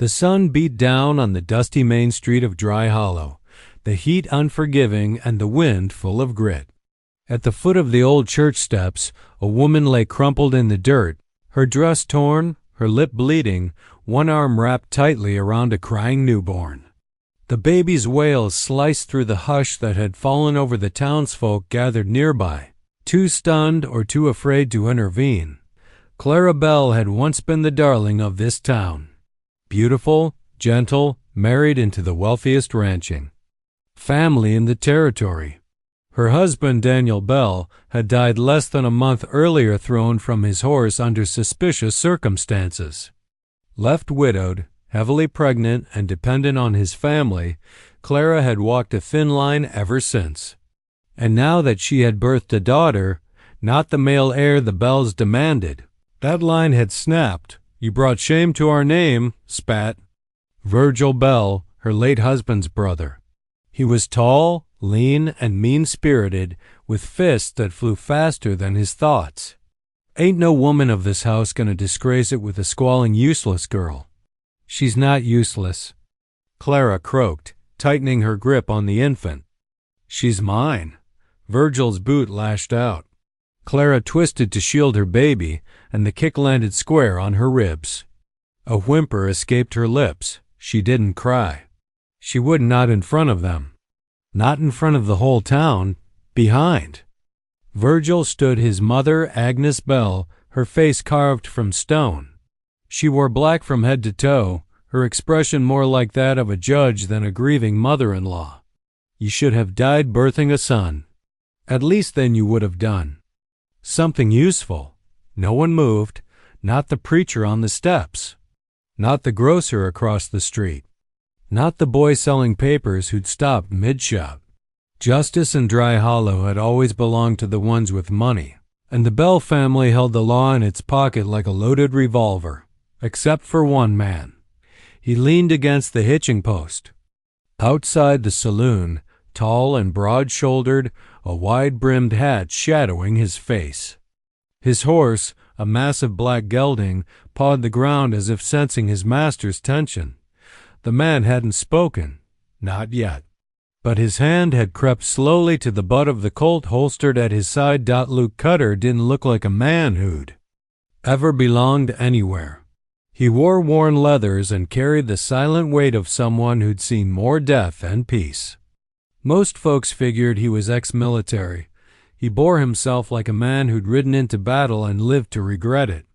The sun beat down on the dusty main street of Dry Hollow, the heat unforgiving and the wind full of grit. At the foot of the old church steps, a woman lay crumpled in the dirt, her dress torn, her lip bleeding, one arm wrapped tightly around a crying newborn. The baby's wails sliced through the hush that had fallen over the townsfolk gathered nearby, too stunned or too afraid to intervene. Clara Bell had once been the darling of this town. Beautiful, gentle, married into the wealthiest ranching family in the territory. Her husband, Daniel Bell, had died less than a month earlier, thrown from his horse under suspicious circumstances. Left widowed, heavily pregnant, and dependent on his family, Clara had walked a thin line ever since. And now that she had birthed a daughter, not the male heir the Bells demanded, that line had snapped. "You brought shame to our name," spat Virgil Bell, her late husband's brother. He was tall, lean, and mean-spirited, with fists that flew faster than his thoughts. "Ain't no woman of this house gonna disgrace it with a squalling, useless girl." "She's not useless," Clara croaked, tightening her grip on the infant. "She's mine." Virgil's boot lashed out. Clara twisted to shield her baby, and the kick landed square on her ribs. A whimper escaped her lips. She didn't cry. She would not in front of them. Not in front of the whole town. Behind. Virgil stood his mother, Agnes Bell, her face carved from stone. She wore black from head to toe, her expression more like that of a judge than a grieving mother-in-law. "You should have died birthing a son. At least then you would have done something useful." No one moved, not the preacher on the steps, not the grocer across the street, not the boy selling papers who'd stopped mid-shop. Justice in Dry Hollow had always belonged to the ones with money, and the Bell family held the law in its pocket like a loaded revolver, except for one man. He leaned against the hitching post. Outside the saloon, tall and broad-shouldered, a wide-brimmed hat shadowing his face. His horse, a massive black gelding, pawed the ground as if sensing his master's tension. The man hadn't spoken, not yet, but his hand had crept slowly to the butt of the Colt holstered at his side. Luke Cutter didn't look like a man who'd ever belonged anywhere. He wore worn leathers and carried the silent weight of someone who'd seen more death and peace. Most folks figured he was ex-military. He bore himself like a man who'd ridden into battle and lived to regret it.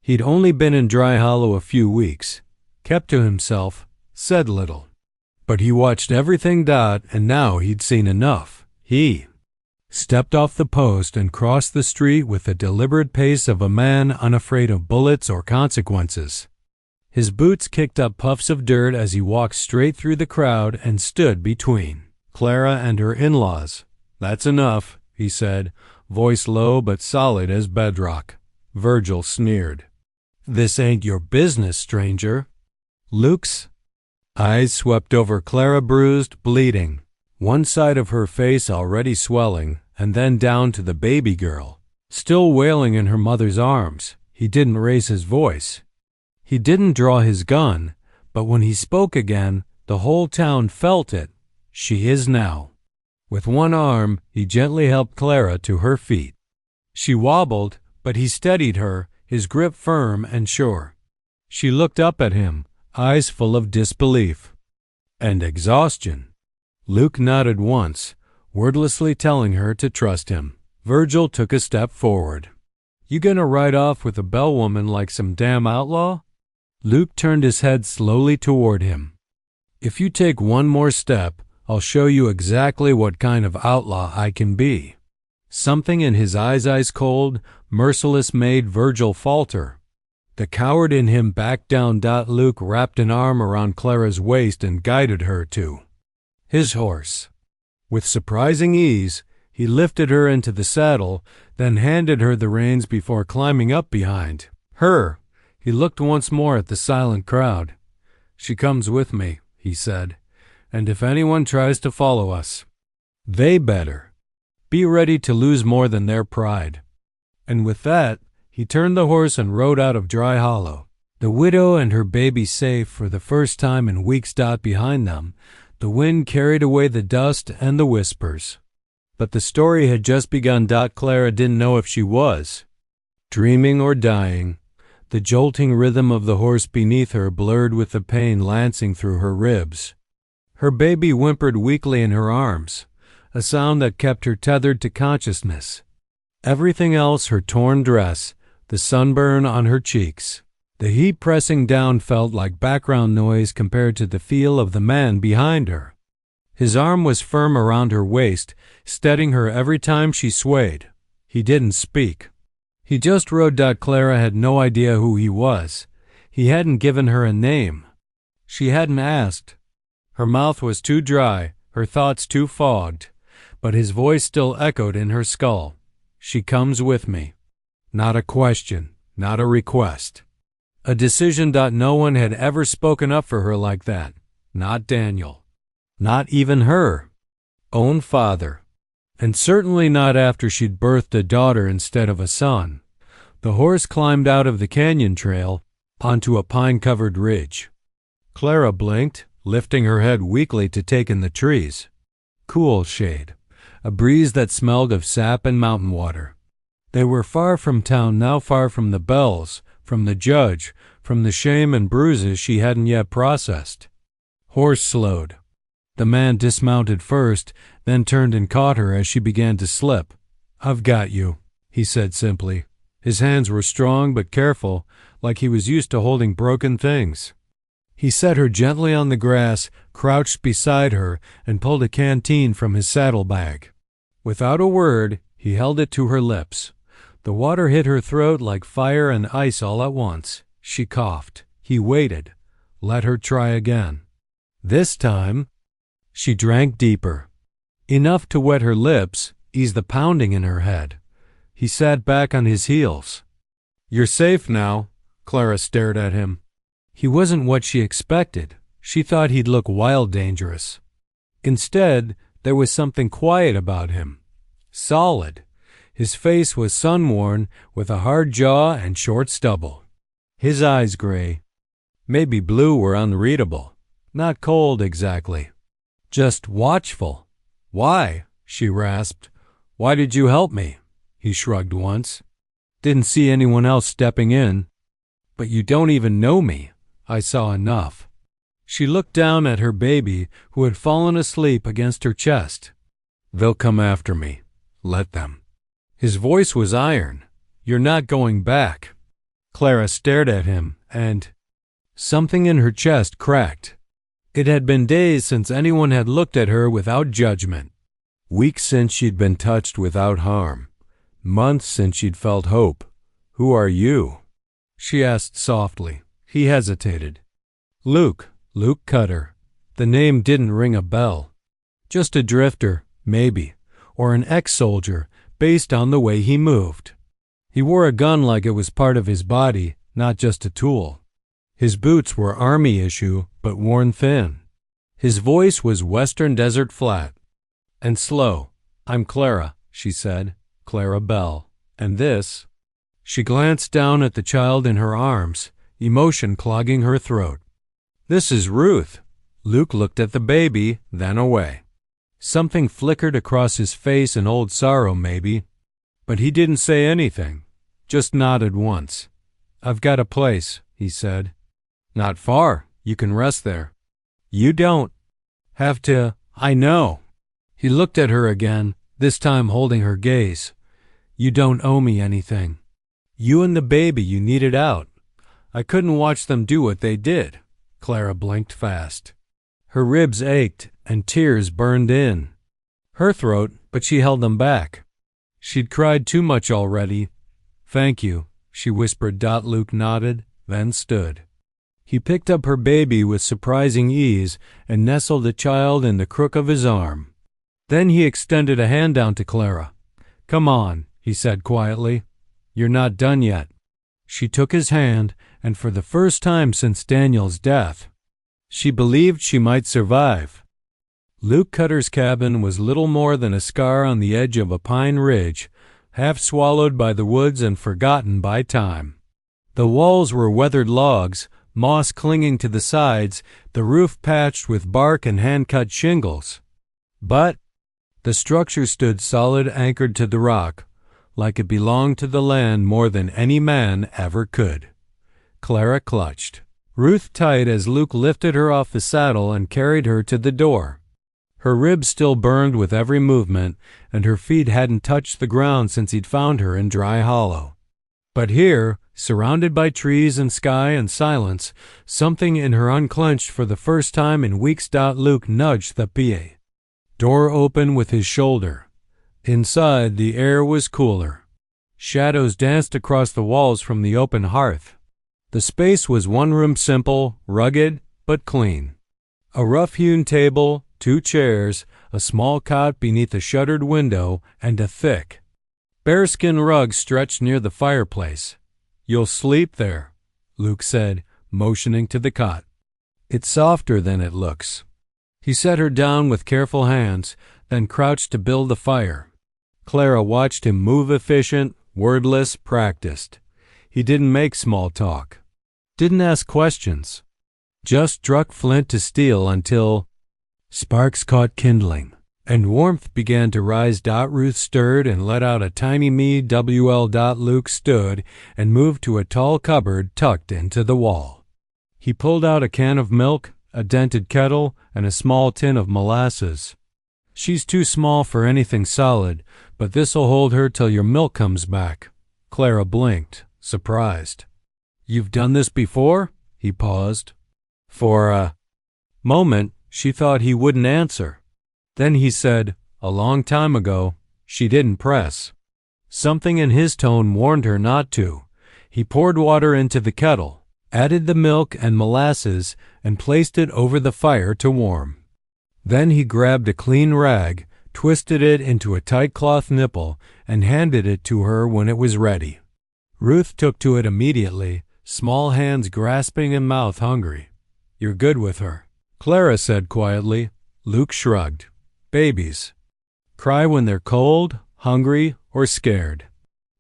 He'd only been in Dry Hollow a few weeks, kept to himself, said little. But he watched everything. And now he'd seen enough. He stepped off the post and crossed the street with the deliberate pace of a man unafraid of bullets or consequences. His boots kicked up puffs of dirt as he walked straight through the crowd and stood between Clara and her in-laws. "That's enough," he said, voice low but solid as bedrock. Virgil sneered. "This ain't your business, stranger." Luke's eyes swept over Clara, bruised, bleeding, one side of her face already swelling, and then down to the baby girl, still wailing in her mother's arms. He didn't raise his voice. He didn't draw his gun, but when he spoke again, the whole town felt it. "She is now." With one arm, he gently helped Clara to her feet. She wobbled, but he steadied her, his grip firm and sure. She looked up at him, eyes full of disbelief and exhaustion. Luke nodded once, wordlessly telling her to trust him. Virgil took a step forward. "You gonna ride off with a Bell woman like some damn outlaw?" Luke turned his head slowly toward him. "If you take one more step, I'll show you exactly what kind of outlaw I can be." Something in his eyes, ice cold, merciless, made Virgil falter. The coward in him backed down. Luke wrapped an arm around Clara's waist and guided her to his horse. With surprising ease, he lifted her into the saddle, then handed her the reins before climbing up behind her. He looked once more at the silent crowd. "She comes with me," he said, "and if anyone tries to follow us, they better be ready to lose more than their pride." And with that, he turned the horse and rode out of Dry Hollow. The widow and her baby safe for the first time in weeks. Behind them, the wind carried away the dust and the whispers. But the story had just begun. Clara didn't know if she was dreaming or dying. The jolting rhythm of the horse beneath her blurred with the pain lancing through her ribs. Her baby whimpered weakly in her arms, a sound that kept her tethered to consciousness. Everything else, her torn dress, the sunburn on her cheeks, the heat pressing down, felt like background noise compared to the feel of the man behind her. His arm was firm around her waist, steadying her every time she swayed. He didn't speak. He just rode. Clara had no idea who he was. He hadn't given her a name. She hadn't asked. Her mouth was too dry, her thoughts too fogged, but his voice still echoed in her skull. She comes with me. Not a question, not a request. A decision. No one had ever spoken up for her like that. Not Daniel. Not even her own father. And certainly not after she'd birthed a daughter instead of a son. The horse climbed out of the canyon trail onto a pine-covered ridge. Clara blinked, lifting her head weakly to take in the trees. Cool shade, a breeze that smelled of sap and mountain water. They were far from town now, far from the bells, from the judge, from the shame and bruises she hadn't yet processed. Horse slowed. The man dismounted first, then turned and caught her as she began to slip. "I've got you," he said simply. His hands were strong but careful, like he was used to holding broken things. He set her gently on the grass, crouched beside her, and pulled a canteen from his saddlebag. Without a word, he held it to her lips. The water hit her throat like fire and ice all at once. She coughed. He waited. Let her try again. This time, she drank deeper. Enough to wet her lips, ease the pounding in her head. He sat back on his heels. "You're safe now." Clara stared at him. He wasn't what she expected. She thought he'd look wild, dangerous. Instead, there was something quiet about him. Solid. His face was sun-worn, with a hard jaw and short stubble. His eyes gray. Maybe blue or unreadable. Not cold exactly. Just watchful. "Why?" she rasped. "Why did you help me?" He shrugged once. "Didn't see anyone else stepping in." "But you don't even know me." "I saw enough." She looked down at her baby, who had fallen asleep against her chest. "They'll come after me. Let them." His voice was iron. "You're not going back." Clara stared at him, and something in her chest cracked. It had been days since anyone had looked at her without judgment. Weeks since she'd been touched without harm. Months since she'd felt hope. "Who are you?" she asked softly. He hesitated. Luke Cutter. The name didn't ring a bell. Just a drifter, maybe, or an ex-soldier, based on the way he moved. He wore a gun like it was part of his body, not just a tool. His boots were army issue, but worn thin. His voice was Western Desert flat and slow. "I'm Clara," she said. "Clara Bell. And this?" She glanced down at the child in her arms, emotion clogging her throat. "This is Ruth." Luke looked at the baby, then away. Something flickered across his face, an old sorrow maybe. But he didn't say anything, just nodded once. "I've got a place," he said. "Not far. You can rest there." "You don't have to." "I know." He looked at her again, this time holding her gaze. "You don't owe me anything. You and the baby, you needed out. I couldn't watch them do what they did." Clara blinked fast. Her ribs ached and tears burned in her throat, but she held them back. She'd cried too much already. "Thank you," she whispered. Luke nodded, then stood. He picked up her baby with surprising ease and nestled the child in the crook of his arm. Then he extended a hand down to Clara. "Come on," he said quietly. "You're not done yet." She took his hand, and for the first time since Daniel's death, she believed she might survive. Luke Cutter's cabin was little more than a scar on the edge of a pine ridge, half swallowed by the woods and forgotten by time. The walls were weathered logs, moss clinging to the sides, the roof patched with bark and hand-cut shingles. But the structure stood solid, anchored to the rock, like it belonged to the land more than any man ever could. Clara clutched Ruth tight as Luke lifted her off the saddle and carried her to the door. Her ribs still burned with every movement, and her feet hadn't touched the ground since he'd found her in Dry Hollow. But here, surrounded by trees and sky and silence, something in her unclenched for the first time in weeks. Luke nudged the PA. Door open with his shoulder. Inside, the air was cooler. Shadows danced across the walls from the open hearth. The space was one room, simple, rugged, but clean. A rough-hewn table, 2 chairs, a small cot beneath a shuttered window, and a thick bearskin rug stretched near the fireplace. "You'll sleep there," Luke said, motioning to the cot. "It's softer than it looks." He set her down with careful hands, then crouched to build the fire. Clara watched him move, efficient, wordless, practiced. He didn't make small talk, didn't ask questions, just struck flint to steel until sparks caught kindling, and warmth began to rise. Ruth stirred and let out a tiny mewl. Luke stood and moved to a tall cupboard tucked into the wall. He pulled out a can of milk, a dented kettle, and a small tin of molasses. "She's too small for anything solid, but this'll hold her till your milk comes back." Clara blinked, surprised. "You've done this before?" He paused. For a moment, she thought he wouldn't answer. Then he said, "A long time ago." She didn't press. Something in his tone warned her not to. He poured water into the kettle, added the milk and molasses, and placed it over the fire to warm. Then he grabbed a clean rag, twisted it into a tight cloth nipple, and handed it to her when it was ready. Ruth took to it immediately, small hands grasping and mouth hungry. "You're good with her," Clara said quietly. Luke shrugged. "Babies cry when they're cold, hungry, or scared.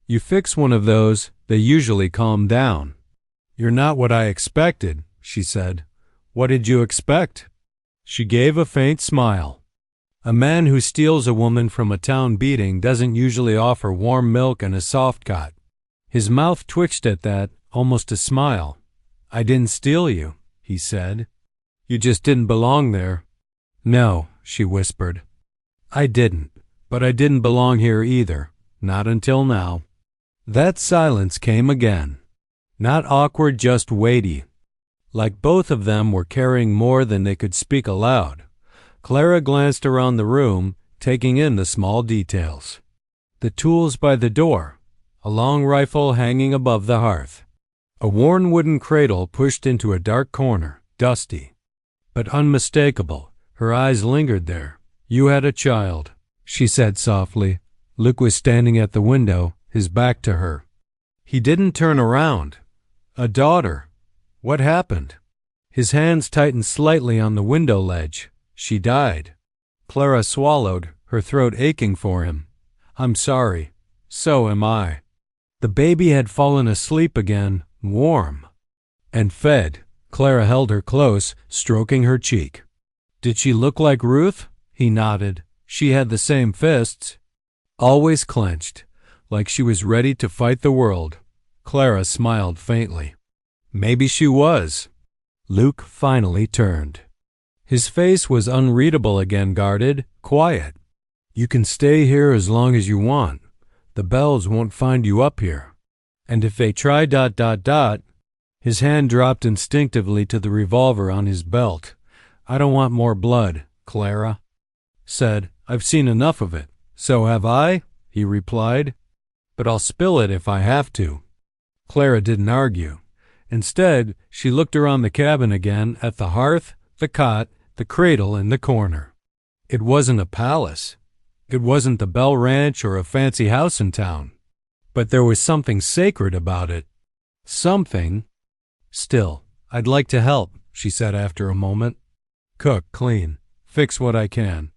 You fix one of those, they usually calm down." "You're not what I expected," she said. "What did you expect?" She gave a faint smile. A man who steals a woman from a town beating doesn't usually offer warm milk and a soft cot. His mouth twitched at that, almost a smile. "I didn't steal you," he said. "You just didn't belong there." "No," she whispered. "I didn't, but I didn't belong here either, not until now." That silence came again. Not awkward, just weighty. Like both of them were carrying more than they could speak aloud. Clara glanced around the room, taking in the small details. The tools by the door, a long rifle hanging above the hearth, a worn wooden cradle pushed into a dark corner, dusty, but unmistakable. Her eyes lingered there. "You had a child," she said softly. Luke was standing at the window, his back to her. He didn't turn around. "A daughter. What happened?" His hands tightened slightly on the window ledge. "She died." Clara swallowed, her throat aching for him. "I'm sorry. So am I." The baby had fallen asleep again, warm, and fed. Clara held her close, stroking her cheek. "Did she look like Ruth?" He nodded. "She had the same fists, always clenched, like she was ready to fight the world." Clara smiled faintly. "Maybe she was." Luke finally turned. His face was unreadable again, guarded, quiet. "You can stay here as long as you want. The Bells won't find you up here. And if they try ... His hand dropped instinctively to the revolver on his belt. "I don't want more blood," Clara said. "I've seen enough of it." "So have I," he replied. "But I'll spill it if I have to." Clara didn't argue. Instead, she looked around the cabin again, at the hearth, the cot, the cradle in the corner. It wasn't a palace. It wasn't the Bell Ranch or a fancy house in town. But there was something sacred about it. Something. "Still, I'd like to help," she said after a moment. "Cook, clean, fix what I can.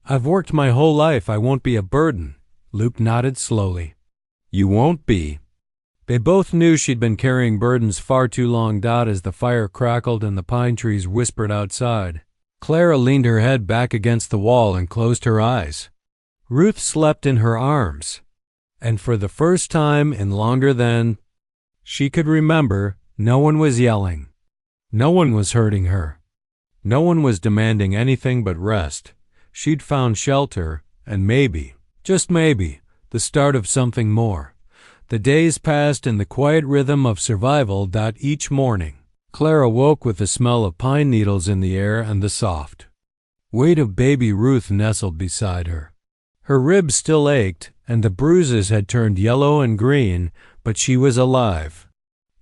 I've worked my whole life. I won't be a burden." Luke nodded slowly. "You won't be." They both knew she'd been carrying burdens far too long. As the fire crackled and the pine trees whispered outside, Clara leaned her head back against the wall and closed her eyes. Ruth slept in her arms, and for the first time in longer than she could remember, no one was yelling. No one was hurting her. No one was demanding anything but rest. She'd found shelter, and maybe, just maybe, the start of something more. The days passed in the quiet rhythm of survival. Each morning, Clara woke with the smell of pine needles in the air and the soft weight of baby Ruth nestled beside her. Her ribs still ached, and the bruises had turned yellow and green, but she was alive.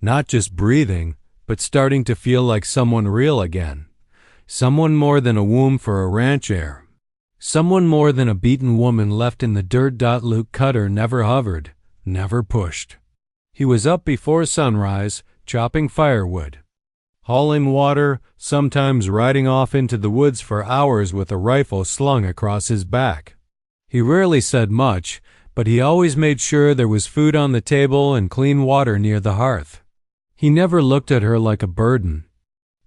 Not just breathing, but starting to feel like someone real again. Someone more than a womb for a ranch heir. Someone more than a beaten woman left in the dirt. Luke Cutter never hovered, never pushed. He was up before sunrise, chopping firewood, hauling water, sometimes riding off into the woods for hours with a rifle slung across his back. He rarely said much, but he always made sure there was food on the table and clean water near the hearth. He never looked at her like a burden,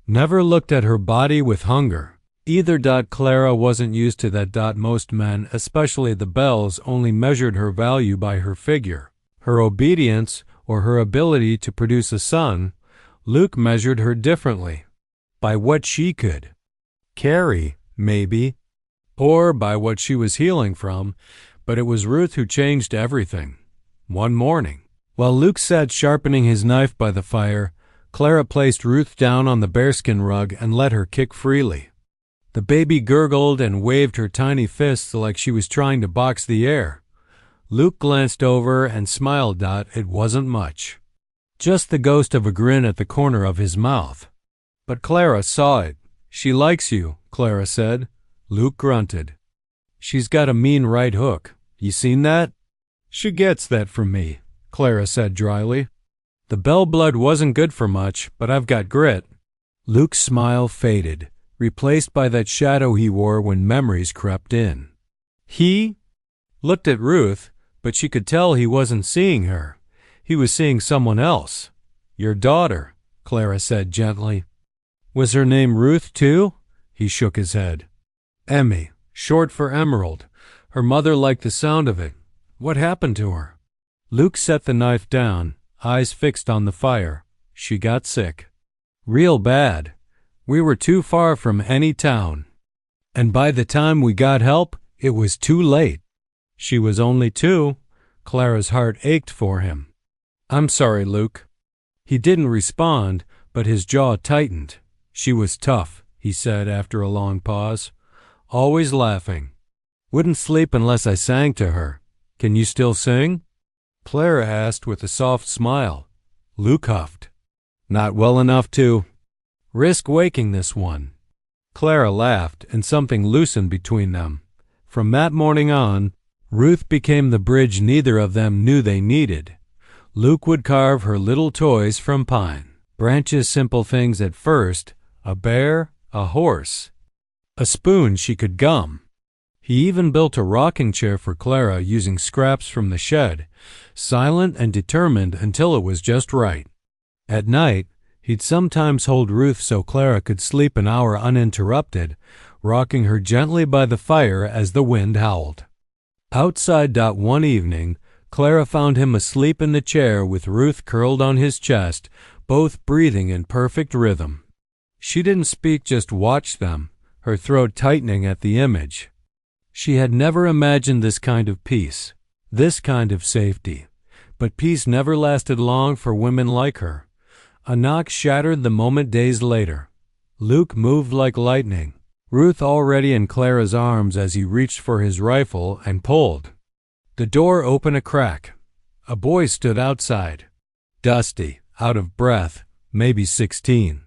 never looked at her body with hunger, either. Clara wasn't used to that. Most men, especially the Bells, only measured her value by her figure, her obedience, or her ability to produce a son. Luke measured her differently, by what she could carry, maybe, or by what she was healing from, but it was Ruth who changed everything. One morning, while Luke sat sharpening his knife by the fire, Clara placed Ruth down on the bearskin rug and let her kick freely. The baby gurgled and waved her tiny fists like she was trying to box the air. Luke glanced over and smiled. It wasn't much, just the ghost of a grin at the corner of his mouth. But Clara saw it. "She likes you," Clara said. Luke grunted. "She's got a mean right hook. You seen that?" "She gets that from me," Clara said dryly. "The Bell blood wasn't good for much, but I've got grit." Luke's smile faded, replaced by that shadow he wore when memories crept in. He looked at Ruth, but she could tell he wasn't seeing her. He was seeing someone else. "Your daughter," Clara said gently. "Was her name Ruth, too?" He shook his head. "Emmy, short for Emerald. Her mother liked the sound of it. What happened to her?" Luke set the knife down, eyes fixed on the fire. "She got sick. Real bad. We were too far from any town. And by the time we got help, it was too late." "She was only 2. Clara's heart ached for him. "I'm sorry, Luke." He didn't respond, but his jaw tightened. "She was tough," he said after a long pause. "Always laughing. Wouldn't sleep unless I sang to her. Can you still sing?" Clara asked with a soft smile. Luke huffed. "Not well enough to risk waking this one." Clara laughed, and something loosened between them. From that morning on, Ruth became the bridge neither of them knew they needed. Luke would carve her little toys from pine branches, simple things at first, a bear, a horse, a spoon she could gum. He even built a rocking chair for Clara using scraps from the shed, silent and determined until it was just right. At night, he'd sometimes hold Ruth so Clara could sleep an hour uninterrupted, rocking her gently by the fire as the wind howled. Outside. One evening, Clara found him asleep in the chair with Ruth curled on his chest, both breathing in perfect rhythm. She didn't speak, just watched them, her throat tightening at the image. She had never imagined this kind of peace, this kind of safety. But peace never lasted long for women like her. A knock shattered the moment days later. Luke moved like lightning, Ruth already in Clara's arms as he reached for his rifle and pulled. The door opened a crack. A boy stood outside, dusty, out of breath, maybe 16.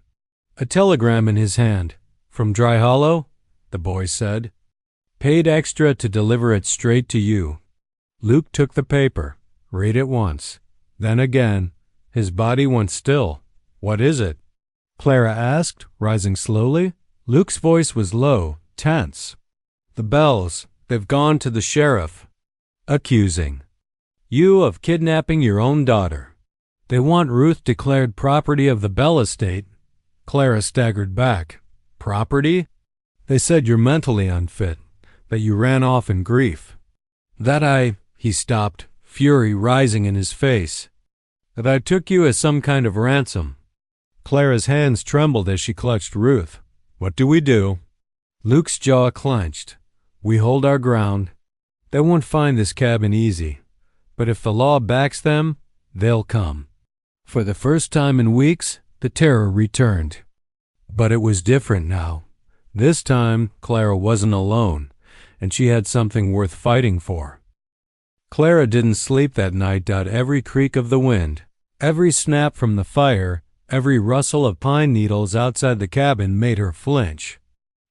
A telegram in his hand. "From Dry Hollow?" the boy said. "Paid extra to deliver it straight to you." Luke took the paper, read it once, then again. His body went still. "What is it?" Clara asked, rising slowly. Luke's voice was low, tense. "The Bells, they've gone to the sheriff, accusing you of kidnapping your own daughter." They want Ruth declared property of the Bell estate. Clara staggered back. Property? They said you're mentally unfit, that you ran off in grief. He stopped, fury rising in his face. That I took you as some kind of ransom. Clara's hands trembled as she clutched Ruth. What do we do? Luke's jaw clenched. We hold our ground. They won't find this cabin easy, but if the law backs them, they'll come. For the first time in weeks, the terror returned. But it was different now. This time, Clara wasn't alone, and she had something worth fighting for. Clara didn't sleep that night. Every creak of the wind, every snap from the fire, every rustle of pine needles outside the cabin made her flinch.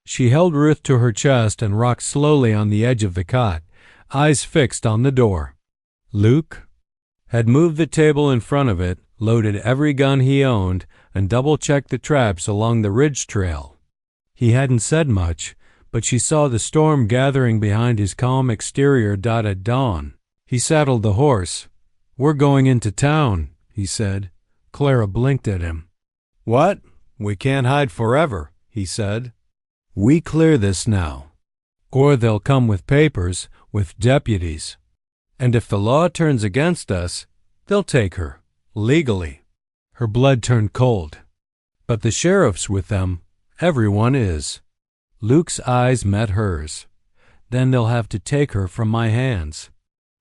She held Ruth to her chest and rocked slowly on the edge of the cot, eyes fixed on the door. Luke had moved the table in front of it, loaded every gun he owned, and double-checked the traps along the ridge trail. He hadn't said much, but she saw the storm gathering behind his calm exterior. At dawn, he saddled the horse. We're going into town, he said. Clara blinked at him. What? We can't hide forever, he said. We clear this now, or they'll come with papers, with deputies. And if the law turns against us, they'll take her, legally. Her blood turned cold. But the sheriff's with them. Everyone is. Luke's eyes met hers. Then they'll have to take her from my hands.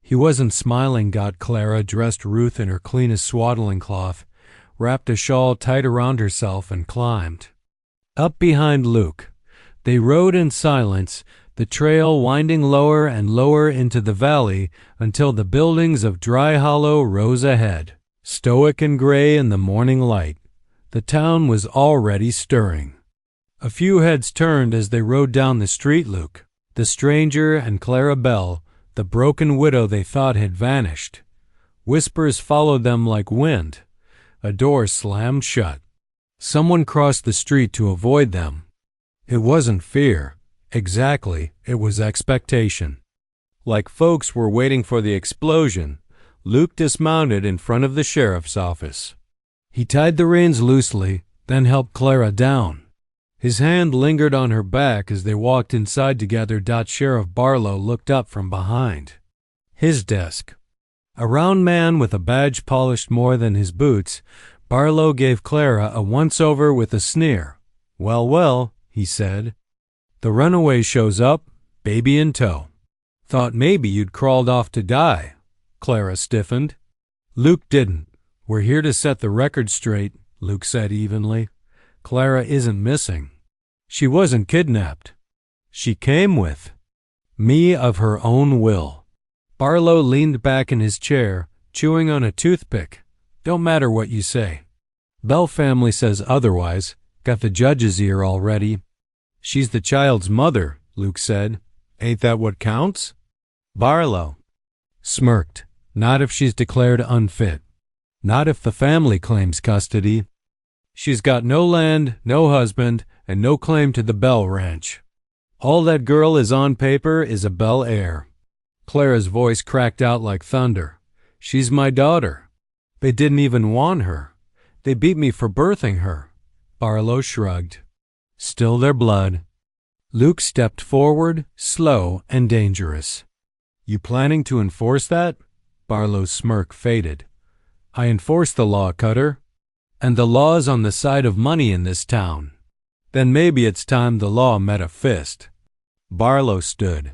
He wasn't smiling. Clara dressed Ruth in her cleanest swaddling cloth, wrapped a shawl tight around herself, and climbed. Up behind Luke, they rode in silence, the trail winding lower and lower into the valley until the buildings of Dry Hollow rose ahead, stoic and gray in the morning light. The town was already stirring. A few heads turned as they rode down the street. Luke, the stranger, and Clara Bell, the broken widow they thought had vanished. Whispers followed them like wind. A door slammed shut. Someone crossed the street to avoid them. It wasn't fear. Exactly, it was expectation. Like folks were waiting for the explosion, Luke dismounted in front of the sheriff's office. He tied the reins loosely, then helped Clara down. His hand lingered on her back as they walked inside together. Sheriff Barlow looked up from behind his desk. A round man with a badge polished more than his boots, Barlow gave Clara a once-over with a sneer. Well, well, he said. The runaway shows up, baby in tow. Thought maybe you'd crawled off to die. Clara stiffened. Luke didn't. We're here to set the record straight, Luke said evenly. Clara isn't missing. She wasn't kidnapped. She came with me of her own will. Barlow leaned back in his chair, chewing on a toothpick. Don't matter what you say. Bell family says otherwise. Got the judge's ear already. She's the child's mother, Luke said. Ain't that what counts? Barlow smirked. Not if she's declared unfit. Not if the family claims custody. She's got no land, no husband, and no claim to the Bell Ranch. All that girl is on paper is a Bel Air. Clara's voice cracked out like thunder. She's my daughter. They didn't even want her. They beat me for birthing her. Barlow shrugged. Still their blood. Luke stepped forward, slow and dangerous. You planning to enforce that? Barlow's smirk faded. I enforce the law, Cutter. And the law's on the side of money in this town. Then maybe it's time the law met a fist. Barlow stood.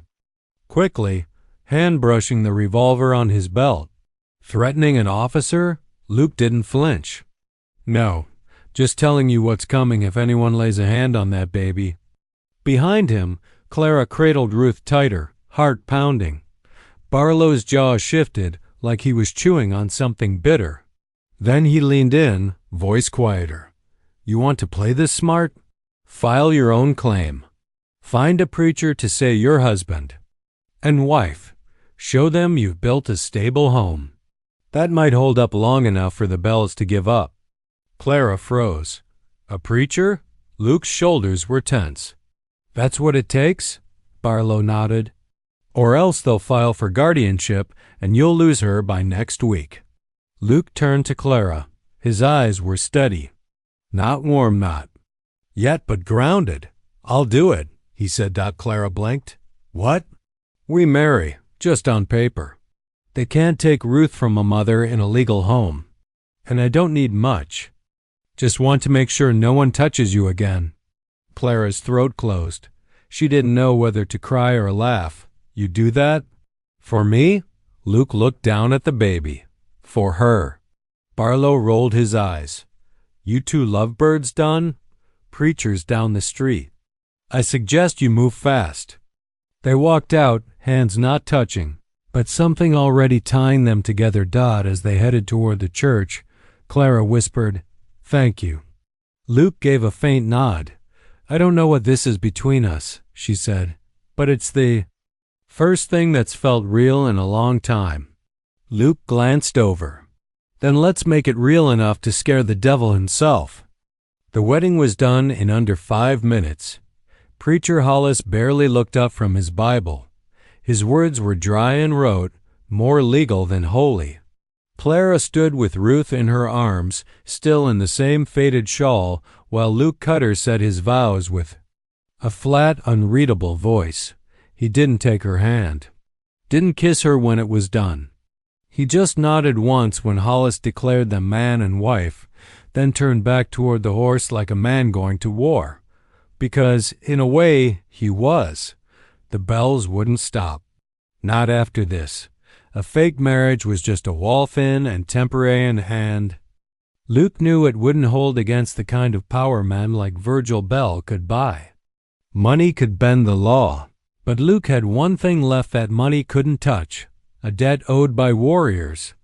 Quickly, hand brushing the revolver on his belt. Threatening an officer? Luke didn't flinch. No. Just telling you what's coming if anyone lays a hand on that baby. Behind him, Clara cradled Ruth tighter, heart pounding. Barlow's jaw shifted like he was chewing on something bitter. Then he leaned in, voice quieter. You want to play this smart? File your own claim. Find a preacher to say your husband. And wife. Show them you've built a stable home. That might hold up long enough for the Bells to give up. Clara froze. A preacher? Luke's shoulders were tense. That's what it takes? Barlow nodded. Or else they'll file for guardianship and you'll lose her by next week. Luke turned to Clara. His eyes were steady. Not warm, not yet, but grounded. I'll do it, he said. Clara blinked. What? We marry, just on paper. They can't take Ruth from a mother in a legal home. And I don't need much. Just want to make sure no one touches you again. Clara's throat closed. She didn't know whether to cry or laugh. You do that? For me? Luke looked down at the baby. For her. Barlow rolled his eyes. You two lovebirds done? Preachers down the street. I suggest you move fast. They walked out, hands not touching, but something already tying them together. As they headed toward the church, Clara whispered, Thank you. Luke gave a faint nod. I don't know what this is between us, she said, but it's the first thing that's felt real in a long time. Luke glanced over. Then let's make it real enough to scare the devil himself. The wedding was done in under 5 minutes. Preacher Hollis barely looked up from his Bible. His words were dry and rote, more legal than holy. Clara stood with Ruth in her arms, still in the same faded shawl, while Luke Cutter said his vows with a flat, unreadable voice. He didn't take her hand. Didn't kiss her when it was done. He just nodded once when Hollis declared them man and wife, then turned back toward the horse like a man going to war. Because, in a way, he was. The bells wouldn't stop. Not after this. A fake marriage was just a wall thin and temporary in hand. Luke knew it wouldn't hold against the kind of power men like Virgil Bell could buy. Money could bend the law. But Luke had one thing left that money couldn't touch. A debt owed by warriors.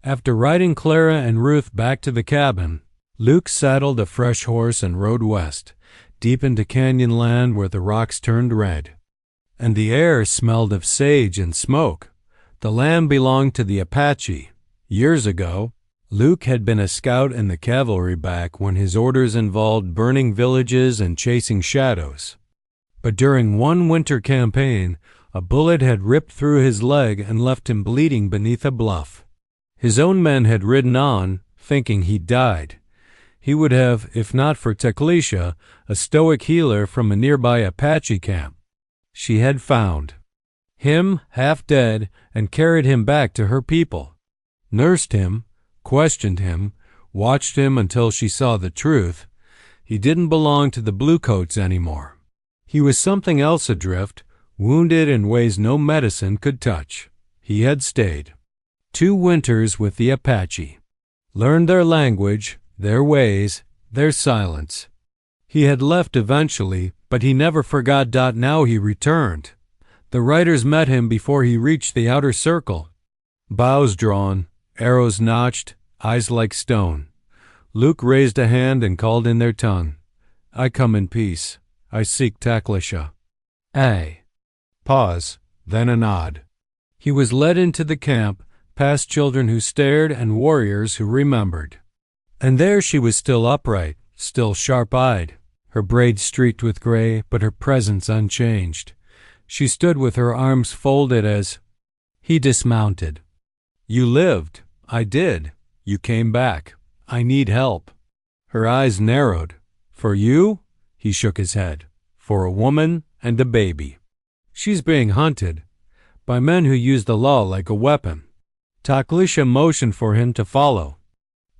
After riding Clara and Ruth back to the cabin, Luke saddled a fresh horse and rode west, deep into canyon land where the rocks turned red. And the air smelled of sage and smoke. The land belonged to the Apache. Years ago, Luke had been a scout in the cavalry back when his orders involved burning villages and chasing shadows. But during one winter campaign, a bullet had ripped through his leg and left him bleeding beneath a bluff. His own men had ridden on, thinking he'd died. He would have, if not for Teclisha, a stoic healer from a nearby Apache camp. She had found him, half dead, and carried him back to her people. Nursed him, questioned him, watched him until she saw the truth. He didn't belong to the bluecoats anymore. He was something else adrift, wounded in ways no medicine could touch. He had stayed 2 winters with the Apache, learned their language, their ways, their silence. He had left eventually, but he never forgot. Now he returned. The riders met him before he reached the outer circle. Bows drawn, arrows notched, eyes like stone. Luke raised a hand and called in their tongue. I come in peace. I seek Teclisha. Ay. Pause, then a nod. He was led into the camp, past children who stared and warriors who remembered. And there she was, still upright, still sharp-eyed, her braids streaked with gray, but her presence unchanged. She stood with her arms folded as he dismounted. You lived. I did. You came back. I need help. Her eyes narrowed. For you? He shook his head. For a woman and a baby. She's being hunted by men who use the law like a weapon. Teclisha motioned for him to follow.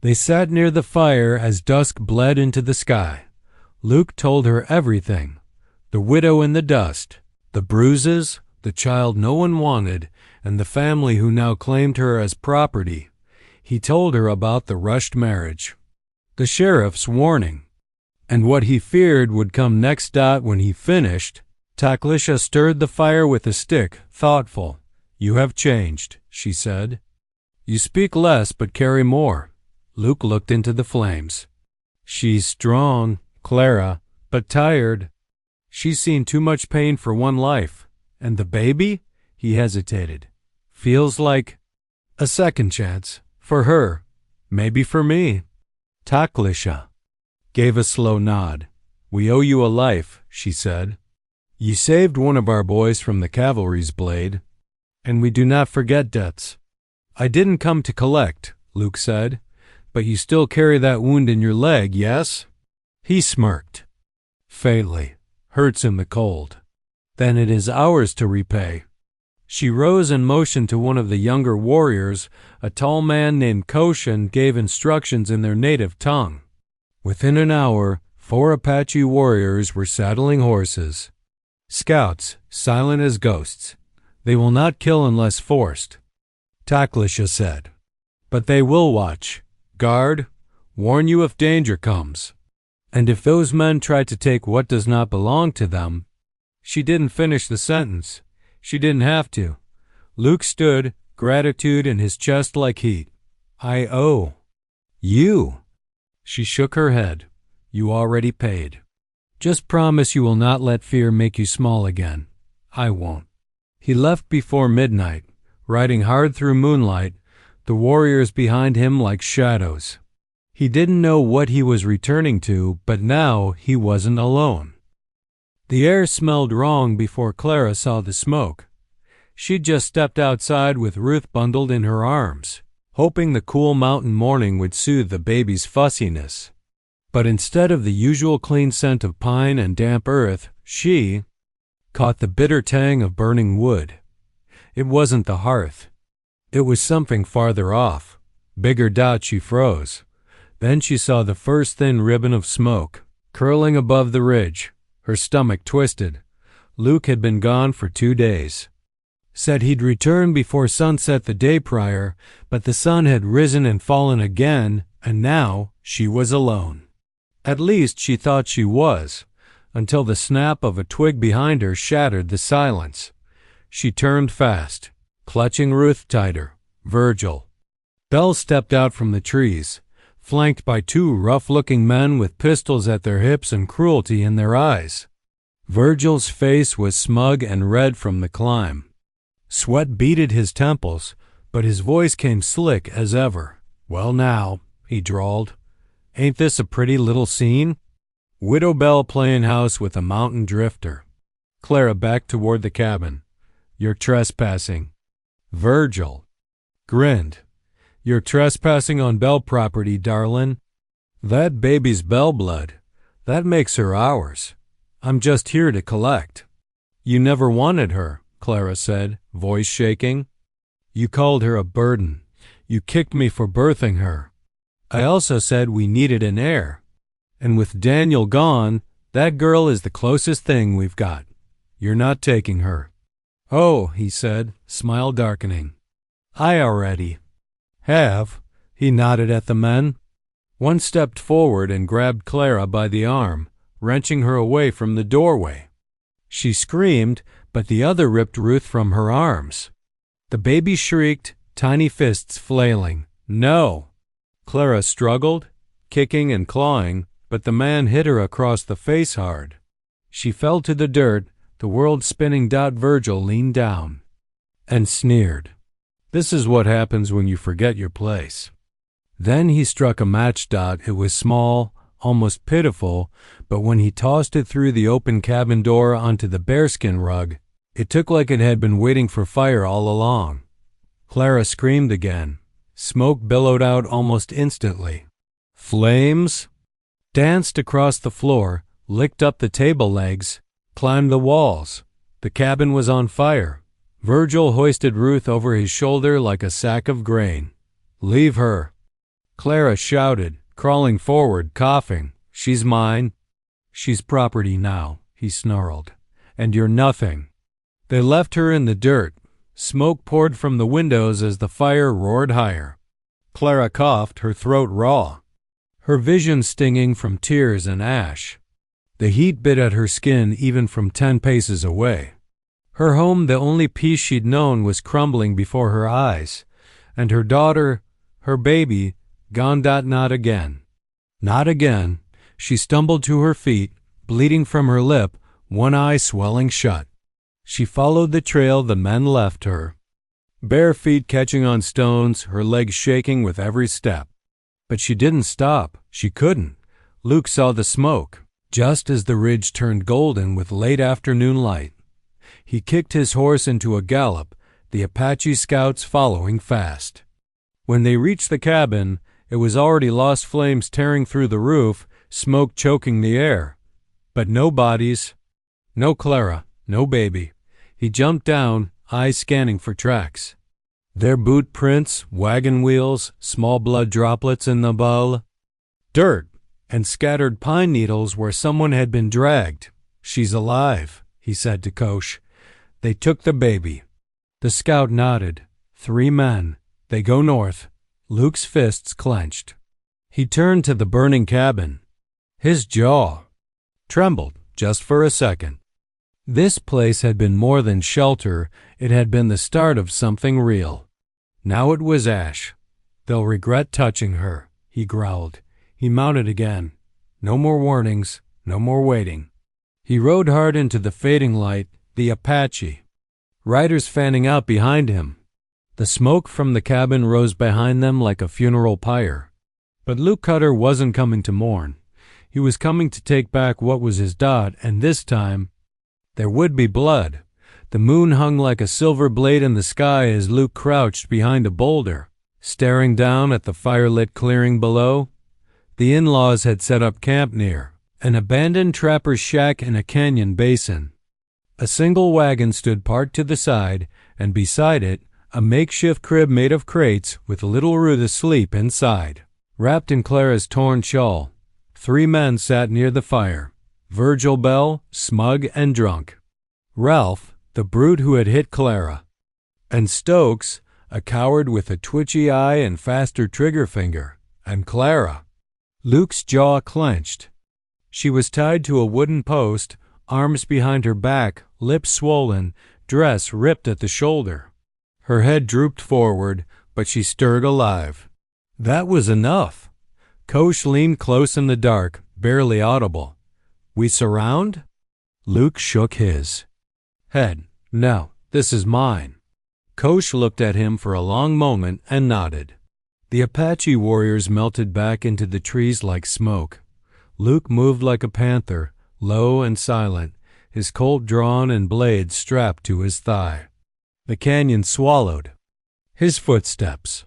They sat near the fire as dusk bled into the sky. Luke told her everything. The widow in the dust, the bruises, the child no one wanted, and the family who now claimed her as property. He told her about the rushed marriage, the sheriff's warning, and what he feared would come next. When he finished, Teclisha stirred the fire with a stick, thoughtful. You have changed, she said. You speak less but carry more. Luke looked into the flames. She's strong, Clara, but tired. She's seen too much pain for one life. And the baby? He hesitated. Feels like a second chance. For her. Maybe for me. Teclisha gave a slow nod. We owe you a life, she said. You saved one of our boys from the cavalry's blade, and we do not forget debts. I didn't come to collect. Luke said. "But you still carry that wound in your leg, yes?" He smirked. "Faintly. Hurts in the cold." "Then it is ours to repay." She rose and motioned to one of the younger warriors. A tall man named Koshin gave instructions in their native tongue. Within an hour, 4 Apache warriors were saddling horses. Scouts, silent as ghosts. They will not kill unless forced, Taklisha said. But they will watch, guard, warn you if danger comes. And if those men try to take what does not belong to them. She didn't finish the sentence. She didn't have to. Luke stood, gratitude in his chest like heat. "I owe." "You." She shook her head. "You already paid. Just promise you will not let fear make you small again." "I won't." He left before midnight, riding hard through moonlight, the warriors behind him like shadows. He didn't know what he was returning to, but now he wasn't alone. The air smelled wrong before Clara saw the smoke. She'd just stepped outside with Ruth bundled in her arms, hoping the cool mountain morning would soothe the baby's fussiness. But instead of the usual clean scent of pine and damp earth, she caught the bitter tang of burning wood. It wasn't the hearth. It was something farther off. Bigger dot. She froze. Then she saw the first thin ribbon of smoke, curling above the ridge. Her stomach twisted. Luke had been gone for 2 days. Said he'd return before sunset the day prior, but the sun had risen and fallen again, and now she was alone. At least she thought she was, until the snap of a twig behind her shattered the silence. She turned fast, clutching Ruth tighter. Virgil. Belle stepped out from the trees, flanked by 2 rough-looking men with pistols at their hips and cruelty in their eyes. Virgil's face was smug and red from the climb. Sweat beaded his temples, but his voice came slick as ever. "Well now," he drawled, "ain't this a pretty little scene? Widow Belle playing house with a mountain drifter." Clara backed toward the cabin. "You're trespassing." Virgil grinned. "You're trespassing on Belle property, darlin'. That baby's Belle blood. That makes her ours. I'm just here to collect." "You never wanted her," Clara said, voice shaking. "You called her a burden. You kicked me for birthing her. I also said we needed an heir. And with Daniel gone, that girl is the closest thing we've got. You're not taking her." "Oh," he said, smile darkening. "I already have." He nodded at the men. One stepped forward and grabbed Clara by the arm, wrenching her away from the doorway. She screamed, but the other ripped Ruth from her arms. The baby shrieked, tiny fists flailing. "No!" Clara struggled, kicking and clawing, but the man hit her across the face hard. She fell to the dirt, the world spinning. Virgil leaned down and sneered. "This is what happens when you forget your place." Then he struck a match. It was small, almost pitiful, but when he tossed it through the open cabin door onto the bearskin rug, it took like it had been waiting for fire all along. Clara screamed again. Smoke billowed out almost instantly. Flames danced across the floor, licked up the table legs, climbed the walls. The cabin was on fire. Virgil hoisted Ruth over his shoulder like a sack of grain. "Leave her," Clara shouted, crawling forward, coughing. "She's mine." "She's property now," he snarled. "And you're nothing." They left her in the dirt. Smoke poured from the windows as the fire roared higher. Clara coughed, her throat raw, her vision stinging from tears and ash. The heat bit at her skin even from 10 paces away. Her home, the only peace she'd known, was crumbling before her eyes, and her daughter, her baby, gone. Not again. Not again. She stumbled to her feet, bleeding from her lip, one eye swelling shut. She followed the trail the men left her, bare feet catching on stones, her legs shaking with every step. But she didn't stop. She couldn't. Luke saw the smoke, just as the ridge turned golden with late afternoon light. He kicked his horse into a gallop, the Apache scouts following fast. When they reached the cabin, it was already lost flames tearing through the roof, smoke choking the air. But no bodies, no Clara, no baby. He jumped down, eyes scanning for tracks. Their boot prints, wagon wheels, small blood droplets in the bowl. Dirt and scattered pine needles where someone had been dragged. She's alive, he said to Kosh. They took the baby. The scout nodded. 3 men. They go north. Luke's fists clenched. He turned to the burning cabin. His jaw trembled just for a second. This place had been more than shelter. It had been the start of something real. Now it was ash. They'll regret touching her, he growled. He mounted again. No more warnings, no more waiting. He rode hard into the fading light, the Apache. Riders fanning out behind him. The smoke from the cabin rose behind them like a funeral pyre. But Luke Cutter wasn't coming to mourn. He was coming to take back what was his dot, and this time there would be blood. The moon hung like a silver blade in the sky as Luke crouched behind a boulder, staring down at the firelit clearing below. The in-laws had set up camp near an abandoned trapper's shack in a canyon basin. A single wagon stood parked to the side, and beside it, a makeshift crib made of crates with little Ruth asleep inside. Wrapped in Clara's torn shawl, 3 men sat near the fire. Virgil Bell, smug and drunk. Ralph, the brute who had hit Clara. And Stokes, a coward with a twitchy eye and faster trigger finger. And Clara. Luke's jaw clenched. She was tied to a wooden post, arms behind her back, lips swollen, dress ripped at the shoulder. Her head drooped forward, but she stirred alive. That was enough. Kosh leaned close in the dark, barely audible. We surround? Luke shook his head. No, this is mine. Kosh looked at him for a long moment and nodded. The Apache warriors melted back into the trees like smoke. Luke moved like a panther, low and silent, his Colt drawn and blade strapped to his thigh. The canyon swallowed his footsteps.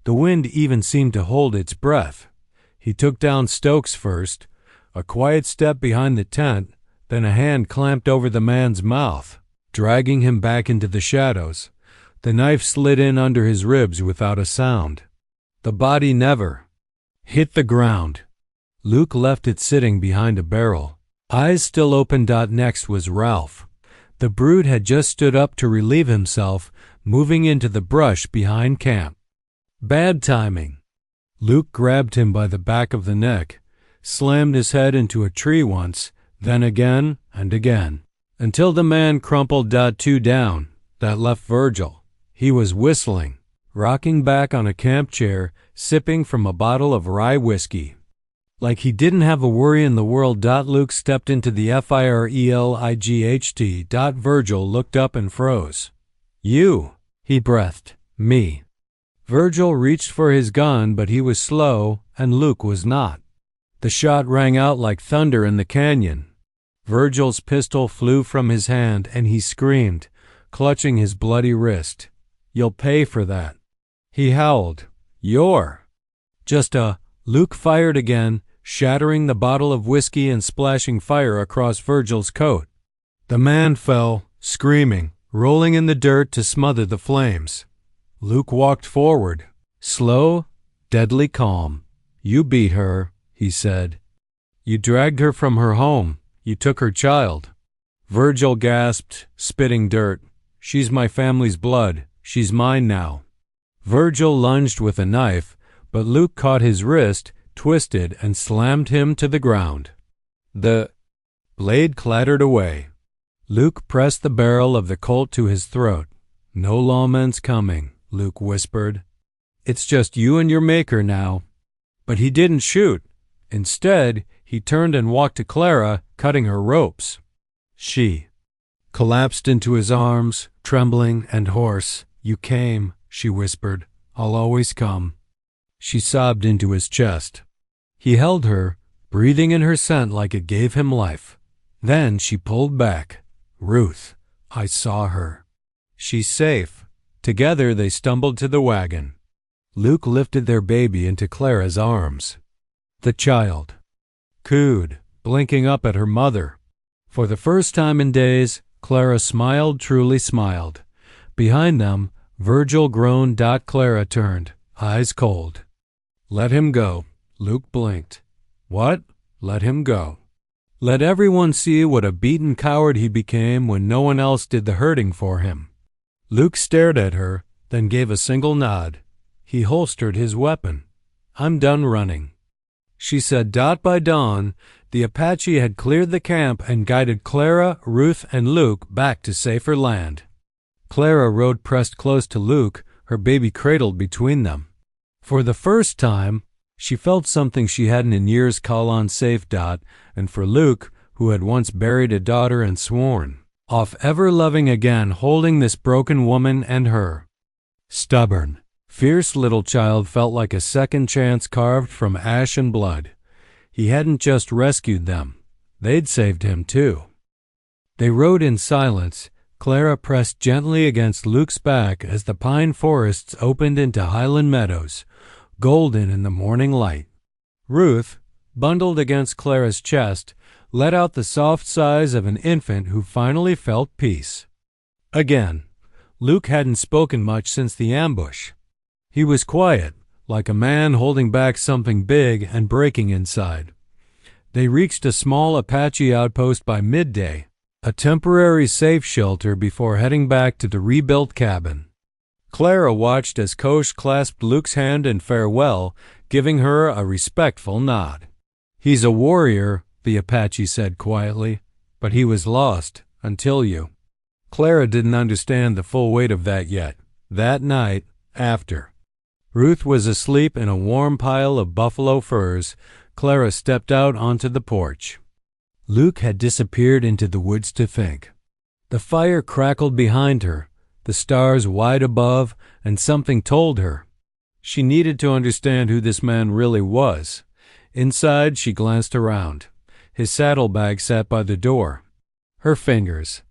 The wind even seemed to hold its breath. He took down Stokes first, a quiet step behind the tent, then a hand clamped over the man's mouth, dragging him back into the shadows. The knife slid in under his ribs without a sound. The body never hit the ground. Luke left it sitting behind a barrel, eyes still open. Next was Ralph. The brute had just stood up to relieve himself, moving into the brush behind camp. Bad timing. Luke grabbed him by the back of the neck, slammed his head into a tree once, then again and again, until the man crumpled. 2 down. That left Virgil. He was whistling, rocking back on a camp chair, sipping from a bottle of rye whiskey. Like he didn't have a worry in the world. Luke stepped into the FIRELIGHT. Virgil looked up and froze. You, he breathed. Me. Virgil reached for his gun, but he was slow, and Luke was not. The shot rang out like thunder in the canyon. Virgil's pistol flew from his hand, and he screamed, clutching his bloody wrist. You'll pay for that. He howled. You're just a... Luke fired again, shattering the bottle of whiskey and splashing fire across Virgil's coat. The man fell, screaming, rolling in the dirt to smother the flames. Luke walked forward, slow, deadly calm. You beat her, he said. You dragged her from her home. You took her child. Virgil gasped, spitting dirt. She's my family's blood. She's mine now. Virgil lunged with a knife, but Luke caught his wrist, twisted, and slammed him to the ground. The blade clattered away. Luke pressed the barrel of the Colt to his throat. No lawmen's coming, Luke whispered. It's just you and your maker now. But he didn't shoot. Instead, he turned and walked to Clara, cutting her ropes. She collapsed into his arms, trembling and hoarse. You came, she whispered. I'll always come. She sobbed into his chest. He held her, breathing in her scent like it gave him life. Then she pulled back. Ruth, I saw her. She's safe. Together they stumbled to the wagon. Luke lifted their baby into Clara's arms. The child cooed, blinking up at her mother. For the first time in days, Clara smiled, truly smiled. Behind them, Virgil groaned. Clara turned, eyes cold. Let him go. Luke blinked. What? Let him go. Let everyone see what a beaten coward he became when no one else did the hurting for him. Luke stared at her, then gave a single nod. He holstered his weapon. I'm done running. She said. By dawn, the Apache had cleared the camp and guided Clara, Ruth, and Luke back to safer land. Clara rode pressed close to Luke, her baby cradled between them. For the first time, she felt something she hadn't in years. Call on safe. And for Luke, who had once buried a daughter and sworn off ever loving again, holding this broken woman and her stubborn, fierce little child felt like a second chance carved from ash and blood. He hadn't just rescued them. They'd saved him too. They rode in silence. Clara pressed gently against Luke's back as the pine forests opened into highland meadows, golden in the morning light. Ruth, bundled against Clara's chest, let out the soft sighs of an infant who finally felt peace. Again, Luke hadn't spoken much since the ambush. He was quiet, like a man holding back something big and breaking inside. They reached a small Apache outpost by midday, a temporary safe shelter before heading back to the rebuilt cabin. Clara watched as Kosh clasped Luke's hand in farewell, giving her a respectful nod. He's a warrior, the Apache said quietly, but he was lost until you. Clara didn't understand the full weight of that yet. That night, after Ruth was asleep in a warm pile of buffalo furs, Clara stepped out onto the porch. Luke had disappeared into the woods to think. The fire crackled behind her, the stars wide above, and something told her she needed to understand who this man really was. Inside, she glanced around. His saddlebag sat by the door. Her fingers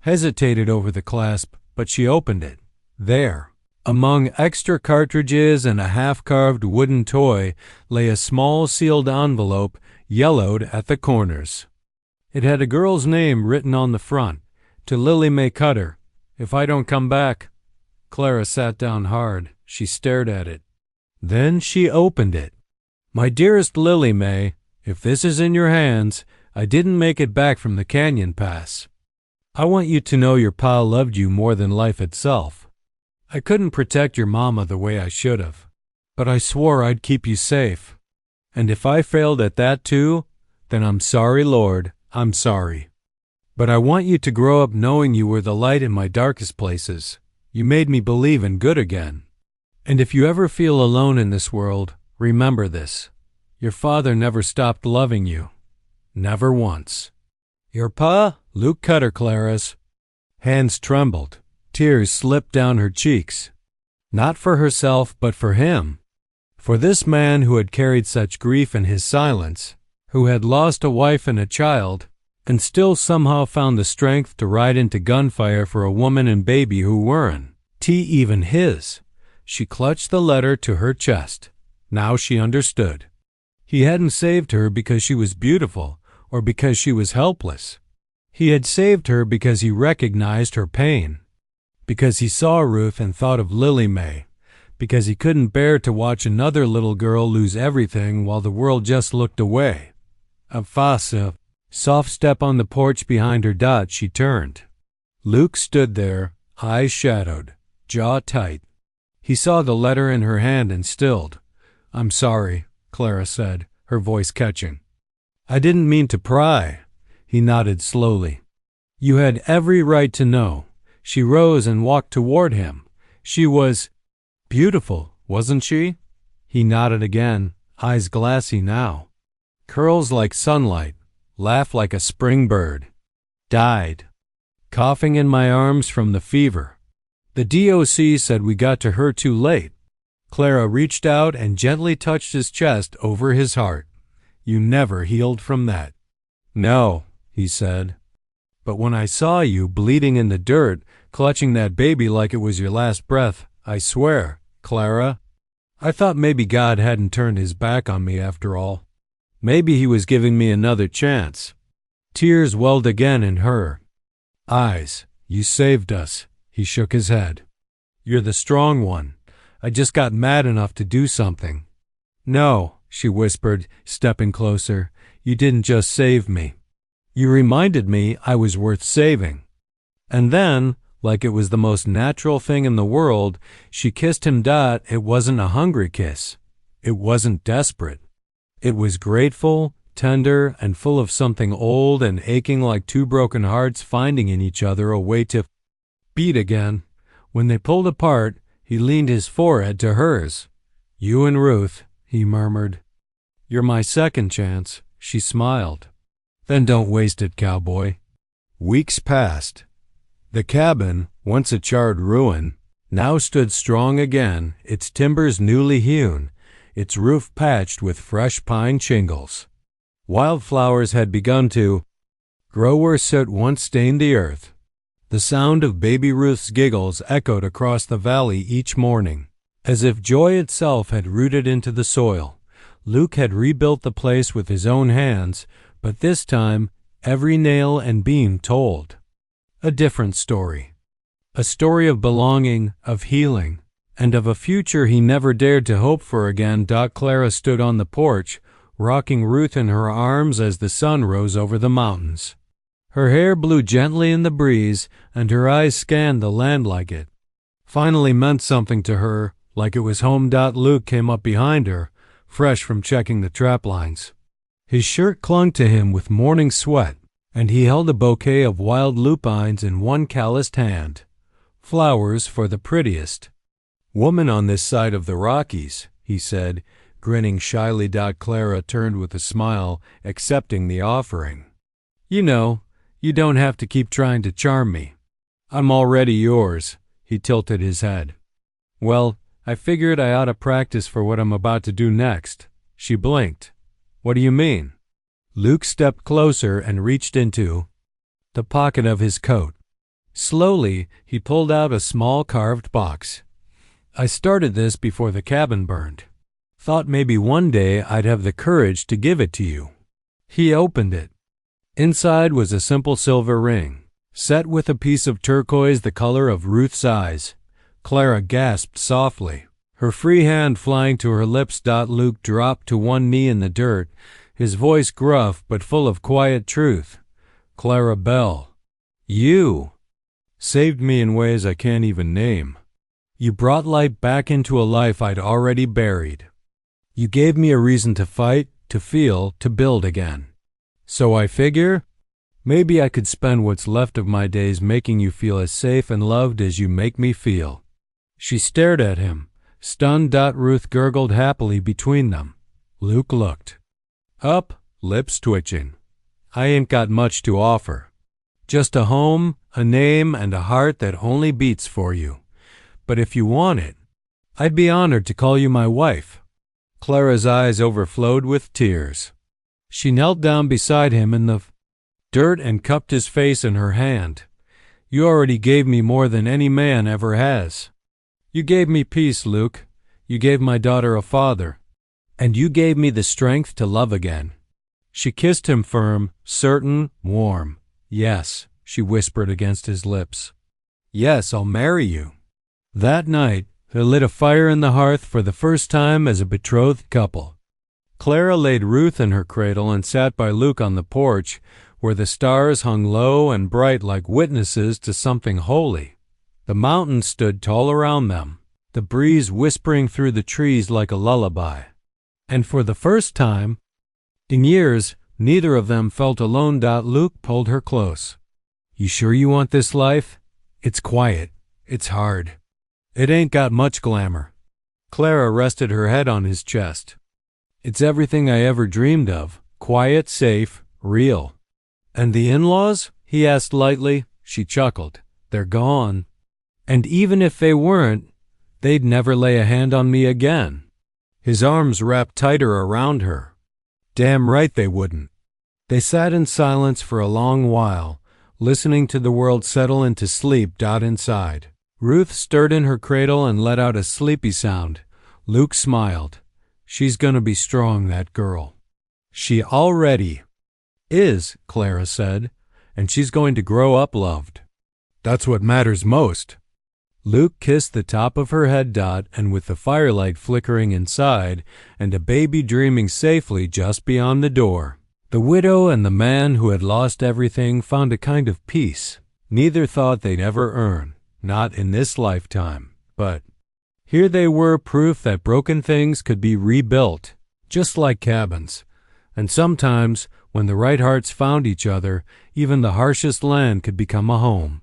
hesitated over the clasp, but she opened it. There, among extra cartridges and a half-carved wooden toy, lay a small sealed envelope, yellowed at the corners. It had a girl's name written on the front, to Lily Mae Cutter. If I don't come back. Clara sat down hard. She stared at it. Then she opened it. My dearest Lily Mae, if this is in your hands, I didn't make it back from the canyon pass. I want you to know your pa loved you more than life itself. I couldn't protect your mama the way I should have, but I swore I'd keep you safe. And if I failed at that too, then I'm sorry, Lord, I'm sorry. But I want you to grow up knowing you were the light in my darkest places. You made me believe in good again. And if you ever feel alone in this world, remember this. Your father never stopped loving you. Never once. Your pa? Luke Cutter. Clara's hands trembled. Tears slipped down her cheeks. Not for herself, but for him. For this man who had carried such grief in his silence, who had lost a wife and a child, and still somehow found the strength to ride into gunfire for a woman and baby who weren't even his. She clutched the letter to her chest. Now she understood. He hadn't saved her because she was beautiful or because she was helpless. He had saved her because he recognized her pain, because he saw Ruth and thought of Lily Mae, because he couldn't bear to watch another little girl lose everything while the world just looked away. A soft step on the porch behind her. She turned. Luke stood there, eyes shadowed, jaw tight. He saw the letter in her hand and stilled. I'm sorry, Clara said, her voice catching. I didn't mean to pry. He nodded slowly. You had every right to know. She rose and walked toward him. She was beautiful, wasn't she? He nodded again, eyes glassy now. Curls like sunlight, laugh like a spring bird. Died. Coughing in my arms from the fever. The DOC said we got to her too late. Clara reached out and gently touched his chest over his heart. You never healed from that. No, he said. But when I saw you bleeding in the dirt, clutching that baby like it was your last breath, I swear, Clara, I thought maybe God hadn't turned his back on me after all. Maybe he was giving me another chance. Tears welled again in her eyes. You saved us. He shook his head. You're the strong one. I just got mad enough to do something. No, she whispered, stepping closer. You didn't just save me. You reminded me I was worth saving. And then, like it was the most natural thing in the world, she kissed him. It wasn't a hungry kiss. It wasn't desperate. It was grateful, tender, and full of something old and aching, like two broken hearts finding in each other a way to beat again. When they pulled apart, he leaned his forehead to hers. You and Ruth, he murmured. You're my second chance, she smiled. Then don't waste it, cowboy. Weeks passed. The cabin, once a charred ruin, now stood strong again, its timbers newly hewn, its roof patched with fresh pine shingles. Wildflowers had begun to grow where soot once stained the earth. The sound of baby Ruth's giggles echoed across the valley each morning. As if joy itself had rooted into the soil, Luke had rebuilt the place with his own hands, but this time every nail and beam told. A different story. A story of belonging, of healing, and of a future he never dared to hope for again. Clara stood on the porch, rocking Ruth in her arms as the sun rose over the mountains. Her hair blew gently in the breeze, and her eyes scanned the land like it finally meant something to her, like it was home. Luke came up behind her, fresh from checking the trap lines. His shirt clung to him with morning sweat, and he held a bouquet of wild lupines in one calloused hand. Flowers for the prettiest woman on this side of the Rockies, he said, grinning shyly. Clara turned with a smile, accepting the offering. You know, you don't have to keep trying to charm me. I'm already yours. He tilted his head. Well, I figured I ought to practice for what I'm about to do next. She blinked. What do you mean? Luke stepped closer and reached into the pocket of his coat. Slowly, he pulled out a small carved box. I started this before the cabin burned. Thought maybe one day I'd have the courage to give it to you. He opened it. Inside was a simple silver ring, set with a piece of turquoise the color of Ruth's eyes. Clara gasped softly, her free hand flying to her lips. Luke dropped to one knee in the dirt, his voice gruff but full of quiet truth. Clara Bell, you saved me in ways I can't even name. You brought light back into a life I'd already buried. You gave me a reason to fight, to feel, to build again. So I figure, maybe I could spend what's left of my days making you feel as safe and loved as you make me feel. She stared at him, stunned. Ruth gurgled happily between them. Luke looked up, lips twitching. I ain't got much to offer. Just a home, a name, and a heart that only beats for you. But if you want it, I'd be honored to call you my wife. Clara's eyes overflowed with tears. She knelt down beside him in the dirt and cupped his face in her hand. You already gave me more than any man ever has. You gave me peace, Luke. You gave my daughter a father. And you gave me the strength to love again. She kissed him firm, certain, warm. Yes, she whispered against his lips. Yes, I'll marry you. That night, they lit a fire in the hearth for the first time as a betrothed couple. Clara laid Ruth in her cradle and sat by Luke on the porch, where the stars hung low and bright like witnesses to something holy. The mountains stood tall around them, the breeze whispering through the trees like a lullaby. And for the first time in years, neither of them felt alone. Luke pulled her close. You sure you want this life? It's quiet. It's hard. It ain't got much glamour. Clara rested her head on his chest. It's everything I ever dreamed of. Quiet, safe, real. And the in-laws? He asked lightly. She chuckled. They're gone. And even if they weren't, they'd never lay a hand on me again. His arms wrapped tighter around her. Damn right they wouldn't. They sat in silence for a long while, listening to the world settle into sleep. Inside, Ruth stirred in her cradle and let out a sleepy sound, Luke smiled. She's gonna be strong, that girl. She already is, Clara said, and she's going to grow up loved. That's what matters most. Luke kissed the top of her head. And with the firelight flickering inside and a baby dreaming safely just beyond the door, the widow and the man who had lost everything found a kind of peace neither thought they'd ever earn, not in this lifetime. But here they were, proof that broken things could be rebuilt, just like cabins. And sometimes, when the right hearts found each other, even the harshest land could become a home.